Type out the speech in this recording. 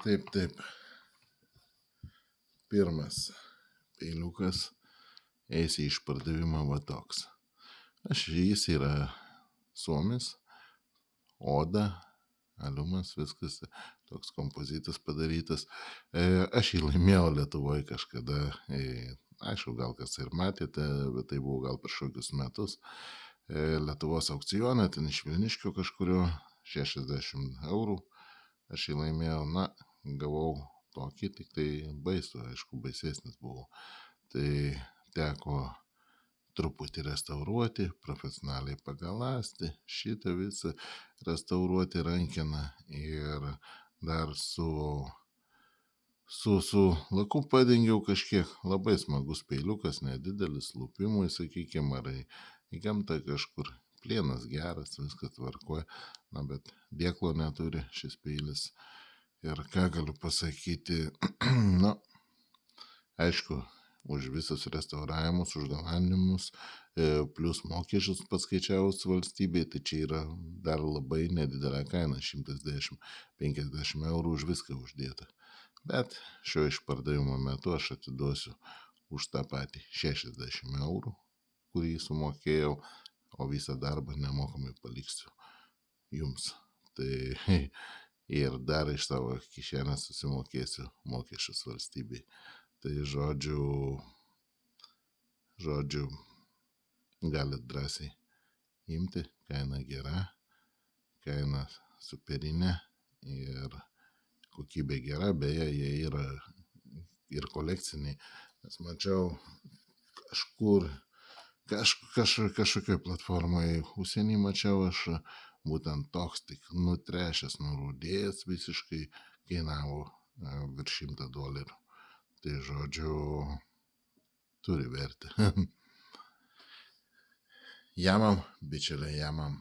Taip. Pirmas peiliukas eis į išpardavimą va toks. Jis yra suomis, oda, aliumas, viskas toks kompozitas padarytas. Aš jį laimėjau Lietuvoje kažkada. Aišku, gal kas ir matėte, bet tai buvo gal prieš kokius metus. Lietuvos aukcione, ten iš Vilniškio kažkurio 60 eurų. Aš jį laimėjau, gavau tokį, tik tai baisu, aišku, baisesnis buvo. Tai teko truputį restauruoti, profesionaliai pagalasti, šitą visą restauruoti rankeną ir dar su laku padengiau kažkiek. Labai smagus peiliukas, nedidelis, lupimui, sakykime, ar į gamtą kažkur. Plienas geras, viskas tvarkoja, bet dėklo neturi šis peilis. Ir ką galiu pasakyti, aišku, už visus restauravimus, už galanimus, plus mokesčius paskaičiavus valstybei, tai čia yra dar labai nedidelė kaina, 110-50 eurų už viską uždėta. Bet šio išpardavimo metu aš atiduosiu už tą patį 60 eurų, kurį sumokėjau, o visą darbą nemokamai paliksiu jums. Tai ir dar iš savo kišenės susimokėsiu mokesčius valstybei. Tai žodžiu, galit drąsiai imti, kaina gera, kaina superinė ir kokybė gera, beje, jie yra ir kolekciniai. Nes mačiau kažkokioj platformoje užsienį mačiau aš, būtent toks tik nutrešęs, nurūdėjęs visiškai, kainavo virš $100. Tai žodžiu, turi vertę. Jamam, bičiuliai, jamam.